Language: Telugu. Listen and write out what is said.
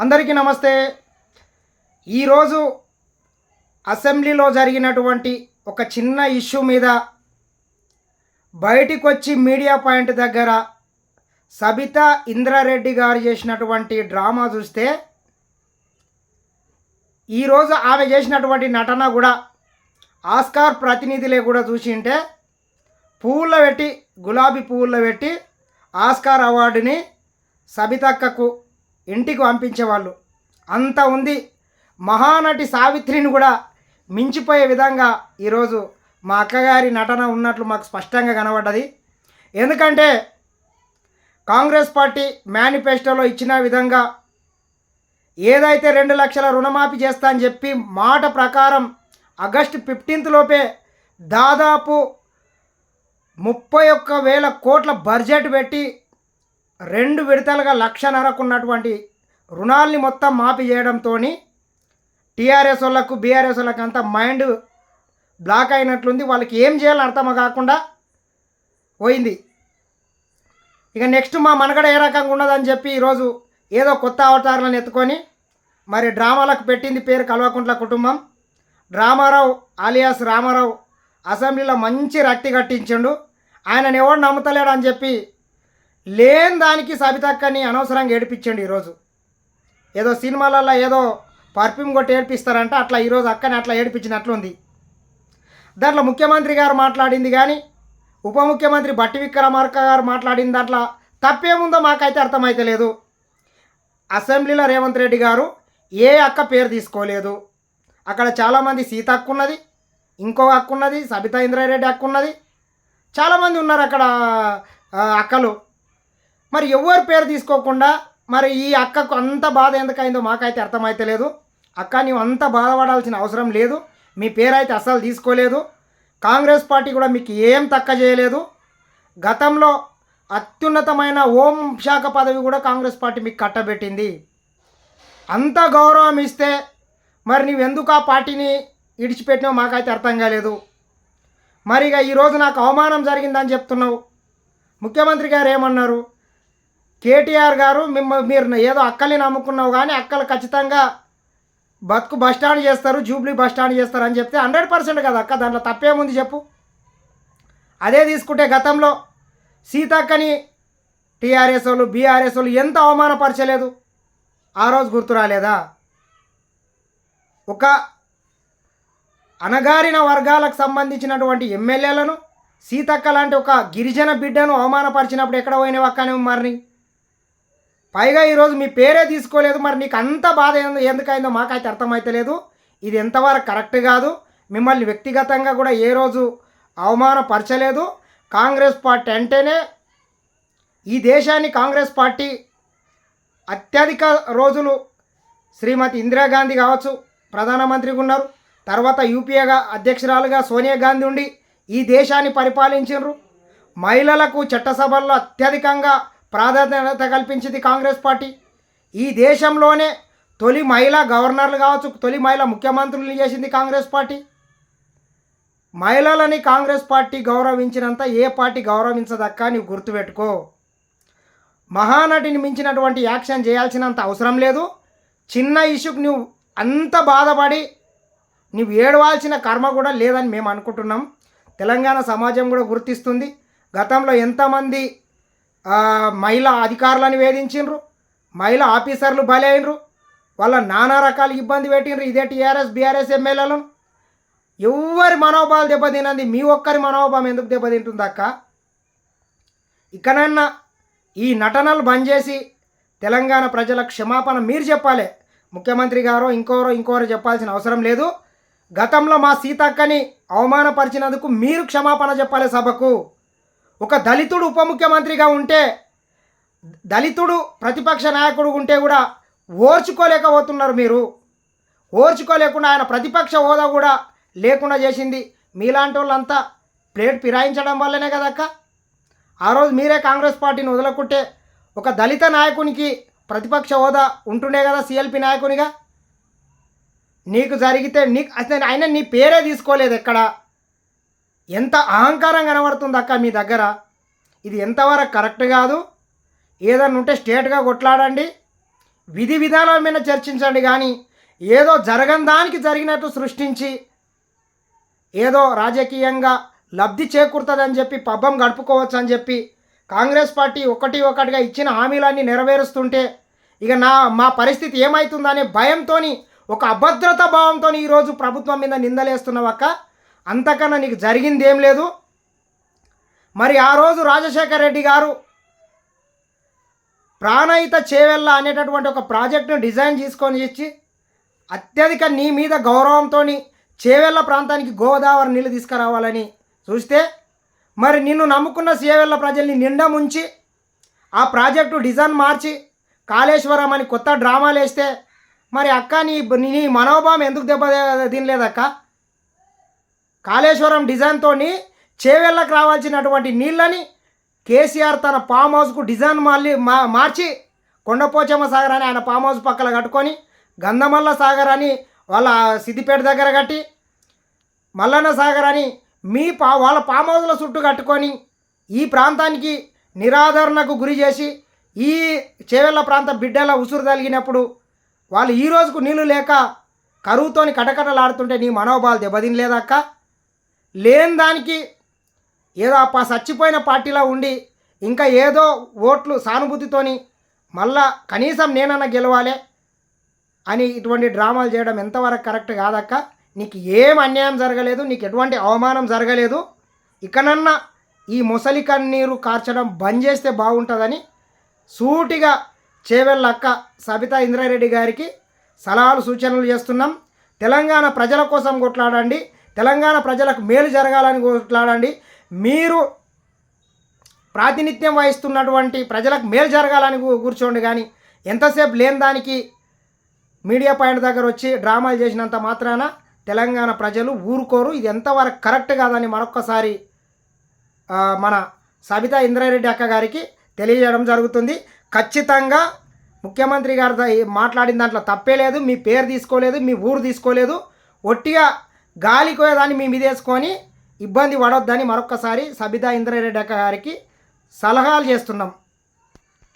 అందరికీ నమస్తే. ఈరోజు అసెంబ్లీలో జరిగినటువంటి ఒక చిన్న ఇష్యూ మీద బయటికొచ్చి మీడియా పాయింట్ దగ్గర సబితా ఇంద్రారెడ్డి గారు చేసినటువంటి డ్రామా చూస్తే, ఈరోజు ఆమె చేసినటువంటి నటన కూడా ఆస్కార్ ప్రతినిధులే కూడా చూసింటే పువ్వుల్లో పెట్టి, గులాబీ పువ్వుల్లో పెట్టి ఆస్కార్ అవార్డుని సబితక్కకు ఇంటికి పంపించేవాళ్ళు. అంత ఉంది. మహానటి సావిత్రిని కూడా మించిపోయే విధంగా ఈరోజు మా అక్కగారి నటన ఉన్నట్లు మాకు స్పష్టంగా కనబడ్డది. ఎందుకంటే కాంగ్రెస్ పార్టీ మేనిఫెస్టోలో ఇచ్చిన విధంగా ఏదైతే 2 లక్షల రుణమాఫీ చేస్తా అని చెప్పి మాట ప్రకారం ఆగస్టు 15 లోపే దాదాపు 31,000 కోట్ల బడ్జెట్ పెట్టి 2 విడతలుగా 1,50,000 ఉన్నటువంటి రుణాల్ని మొత్తం మాఫీ చేయడంతో టీఆర్ఎస్ వాళ్ళకు, బీఆర్ఎస్ వాళ్ళకి అంతా మైండ్ బ్లాక్ అయినట్లుంది. వాళ్ళకి ఏం చేయాలో అర్థం కాకుండా పోయింది. ఇక నెక్స్ట్ మా మనగడ ఏ రకంగా ఉన్నదని చెప్పి ఈరోజు ఏదో కొత్త అవతారాలను ఎత్తుకొని మరి డ్రామాలకు పెట్టింది పేరు కల్వకుంట్ల కుటుంబం. డ్రామారావు ఆలియాస్ రామారావు అసెంబ్లీలో మంచి రక్తి కట్టించిండు. ఆయనను ఎవడు నమ్ముతలేడు అని చెప్పి లేని దానికి సబితక్కని అనవసరంగా ఏడిపించండి. ఈరోజు ఏదో సినిమాలలో ఏదో పర్ఫ్యూమ్ కొట్టి ఏడిపిస్తారంట, అట్లా ఈరోజు అక్కని అట్లా ఏడిపించినట్లుంది. దాంట్లో ముఖ్యమంత్రి గారు మాట్లాడింది కానీ, ఉప ముఖ్యమంత్రి బట్టి విక్రమార్క గారు మాట్లాడిన దాంట్లో తప్పేముందో మాకైతే అర్థమైతే లేదు. అసెంబ్లీలో రేవంత్ రెడ్డి గారు ఏ అక్క పేరు తీసుకోలేదు. అక్కడ చాలామంది సీత అక్క ఉన్నది, ఇంకో అక్క ఉన్నది, సబితా ఇంద్రారెడ్డి అక్క ఉన్నది, చాలామంది ఉన్నారు అక్కడ అక్కలు. మరి ఎవరి పేరు తీసుకోకుండా మరి ఈ అక్కకు అంత బాధ ఎందుకైందో మాకైతే అర్థమైతే లేదు. అక్క, నీవు అంత బాధపడాల్సిన అవసరం లేదు. మీ పేరైతే అస్సలు తీసుకోలేదు. కాంగ్రెస్ పార్టీ కూడా మీకు ఏం తక్కువ చేయలేదు. గతంలో అత్యున్నతమైన హోం శాఖ పదవి కూడా కాంగ్రెస్ పార్టీ మీకు కట్టబెట్టింది. అంత గౌరవం ఇస్తే మరి నీవెందుకు ఆ పార్టీని ఇడిచిపెట్టినావు మాకైతే అర్థం కాలేదు. మరి ఇక ఈరోజు నాకు అవమానం జరిగిందని చెప్తున్నావు. ముఖ్యమంత్రి గారు ఏమన్నారు? కేటీఆర్ గారు మీరు ఏదో అక్కల్ని నమ్ముకున్నావు కానీ అక్కలు ఖచ్చితంగా బతుకు బస్టాండ్ చేస్తారు, జూబ్లీ బస్టాండ్ చేస్తారు అని చెప్తే 100% కదా అక్క, దాంట్లో తప్పేముంది చెప్పు. అదే తీసుకుంటే గతంలో సీతక్కని టీఆర్ఎస్ వాళ్ళు, బీఆర్ఎస్ వాళ్ళు ఎంత అవమానపరచలేదు, ఆ రోజు గుర్తు రాలేదా? ఒక అణగారిన వర్గాలకు సంబంధించినటువంటి ఎమ్మెల్యేలను, సీతక్క లాంటి ఒక గిరిజన బిడ్డను అవమానపరిచినప్పుడు ఎక్కడ పోయినవి అక్కనే మరిని. పైగా ఈరోజు మీ పేరే తీసుకోలేదు. మరి నీకు అంత బాధ ఎందుకైందో మాకైతే అర్థమైతే లేదు. ఇది ఎంతవరకు కరెక్ట్ కాదు. మిమ్మల్ని వ్యక్తిగతంగా కూడా ఏ రోజు అవమానపరచలేదు. కాంగ్రెస్ పార్టీ అంటేనే ఈ దేశాన్ని కాంగ్రెస్ పార్టీ అత్యధిక రోజులు శ్రీమతి ఇందిరాగాంధీ కావచ్చు ప్రధానమంత్రిగా ఉన్నారు. తర్వాత యూపీఏగా అధ్యక్షురాలుగా సోనియా గాంధీ ఉండి ఈ దేశాన్ని పరిపాలించారు. మహిళలకు చట్టసభల్లో అత్యధికంగా ప్రాధాన్యత కల్పించింది కాంగ్రెస్ పార్టీ. ఈ దేశంలోనే తొలి మహిళా గవర్నర్లు కావచ్చు, తొలి మహిళా ముఖ్యమంత్రులు చేసింది కాంగ్రెస్ పార్టీ. మహిళలని కాంగ్రెస్ పార్టీ గౌరవించినంత ఏ పార్టీ గౌరవించదక్క, నీవు గుర్తుపెట్టుకో. మహానటిని మించినటువంటి యాక్షన్ చేయాల్సినంత అవసరం లేదు. చిన్న ఇష్యూకి నువ్వు అంత బాధపడి నువ్వు ఏడవాల్సిన కర్మ కూడా లేదని మేము అనుకుంటున్నాం. తెలంగాణ సమాజం కూడా గుర్తిస్తుంది. గతంలో ఎంతమంది మహిళా అధికారులను వేధించిండ్రు, మహిళా ఆఫీసర్లు బలైనరు, వాళ్ళ నానా రకాల ఇబ్బంది పెట్టినరు. ఇదే టీఆర్ఎస్ బీఆర్ఎస్ ఎమ్మెల్యేలను. ఎవరి మనోభావాలు దెబ్బతినంది, మీ ఒక్కరి మనోభావం ఎందుకు దెబ్బతింటుంది అక్క? ఇకనన్నా ఈ నటనలు బంద్ చేసి తెలంగాణ ప్రజల క్షమాపణ మీరు చెప్పాలి. ముఖ్యమంత్రి గారు ఇంకోరో చెప్పాల్సిన అవసరం లేదు. గతంలో మా సీతక్కని అవమానపరిచినందుకు మీరు క్షమాపణ చెప్పాలి సభకు. ఒక దళితుడు ఉప ముఖ్యమంత్రిగా ఉంటే, దళితుడు ప్రతిపక్ష నాయకుడు ఉంటే కూడా ఓర్చుకోలేకపోతున్నారు మీరు. ఓర్చుకోలేకుండా ఆయన ప్రతిపక్ష హోదా కూడా లేకుండా చేసింది మీలాంటి వాళ్ళంతా ప్లేట్ ఫిరాయించడం వల్లనే కదక్క. ఆ రోజు మీరే కాంగ్రెస్ పార్టీని వదలకుంటే ఒక దళిత నాయకునికి ప్రతిపక్ష హోదా ఉంటుండే కదా సిఎల్పి నాయకునిగా. నీకు జరిగితే అసలు ఆయన నీ పేరే తీసుకోలేదు ఎక్కడ. ఎంత అహంకారం కనబడుతుంది అక్క మీ దగ్గర. ఇది ఎంతవరకు కరెక్ట్ కాదు. ఏదన్నా ఉంటే స్ట్రేట్గా కొట్లాడండి. విధి విధానాల మీద చర్చించండి, కానీ ఏదో జరగని దానికి జరిగినట్టు సృష్టించి ఏదో రాజకీయంగా లబ్ధి చేకూరుతుందని చెప్పి పబ్బం గడుపుకోవచ్చు అని చెప్పి కాంగ్రెస్ పార్టీ ఒకటిగా ఇచ్చిన హామీలన్నీ నెరవేరుస్తుంటే ఇక మా పరిస్థితి ఏమవుతుందనే భయంతో, ఒక అభద్రతా భావంతో ఈరోజు ప్రభుత్వం మీద నిందలేస్తున్నావక్క. అంతకన్నా నీకు జరిగింది ఏం లేదు. మరి ఆ రోజు రాజశేఖర్ రెడ్డి గారు ప్రాణహిత చేవెళ్ళ అనేటటువంటి ఒక ప్రాజెక్టును డిజైన్ చేసుకొని ఇచ్చి అత్యధిక నీ మీద గౌరవంతో చేవెళ్ళ ప్రాంతానికి గోదావరి నీళ్ళు తీసుకురావాలని చూస్తే, మరి నిన్ను నమ్ముకున్న చేవెళ్ళ ప్రజల్ని నిండా ముంచి ఆ ప్రాజెక్టు డిజైన్ మార్చి కాళేశ్వరం అని కొత్త డ్రామాలు వేస్తే, మరి అక్క నీ మనోభావం ఎందుకు దెబ్బ తినలేదక్క? కాళేశ్వరం డిజైన్తో చేవెళ్ళకు రావాల్సినటువంటి నీళ్ళని కేసీఆర్ తన ఫామ్ హౌస్కు డిజైన్ మార్చి కొండపోచమ్మ సాగర్ అని ఆయన ఫామ్ హౌస్ పక్కన కట్టుకొని, గంధమల్ల సాగర్ అని వాళ్ళ సిద్దిపేట దగ్గర కట్టి, మల్లన్న సాగర్ అని వాళ్ళ ఫామ్ హౌస్ల చుట్టూ కట్టుకొని ఈ ప్రాంతానికి నిరాదరణకు గురి చేసి ఈ చేవెళ్ళ ప్రాంత బిడ్డల ఉసురు తగిలినప్పుడు వాళ్ళు ఈ రోజుకు నీళ్లు లేక కరువుతోని కటకటలాడుతుంటే నీ మనోభావాలు దెబ్బతినలేదక్క? లేని దానికి ఏదో చచ్చిపోయిన పార్టీలో ఉండి ఇంకా ఏదో ఓట్లు సానుభూతితోని మళ్ళా కనీసం నేనన్నా గెలవాలి అని ఇటువంటి డ్రామాలు చేయడం ఎంతవరకు కరెక్ట్ కాదక్క? నీకు ఏం అన్యాయం జరగలేదు, నీకు ఎటువంటి అవమానం జరగలేదు. ఇకనన్నా ఈ ముసలి కన్నీరు కార్చడం బంద్ చేస్తే బాగుంటుందని సూటిగా చేవెళ్ళక్క సబితా ఇంద్రారెడ్డి గారికి సలహాలు సూచనలు చేస్తున్నాం. తెలంగాణ ప్రజల కోసం కొట్లాడండి, తెలంగాణ ప్రజలకు మేలు జరగాలని కొట్లాడండి. మీరు ప్రాతినిధ్యం వహిస్తున్నటువంటి ప్రజలకు మేలు జరగాలని కూర్చోండి, కానీ ఎంతసేపు లేని దానికి మీడియా పాయింట్ దగ్గర వచ్చి డ్రామాలు చేసినంత మాత్రాన తెలంగాణ ప్రజలు ఊరుకోరు. ఇది ఎంతవరకు కరెక్ట్ కాదని మరొక్కసారి మన సబితా ఇంద్రారెడ్డి అక్క గారికి తెలియజేయడం జరుగుతుంది. ఖచ్చితంగా ముఖ్యమంత్రి గారు మాట్లాడిన దాంట్లో తప్పే లేదు. మీ పేరు తీసుకోలేదు, మీ ఊరు తీసుకోలేదు. ఒట్టిగా గాలికోయేదాన్ని మీ మీద వేసుకొని ఇబ్బంది పడొద్దని మరొక్కసారి సబితా ఇంద్రారెడ్డి అక్క గారికి సలహాలు చేస్తున్నాం.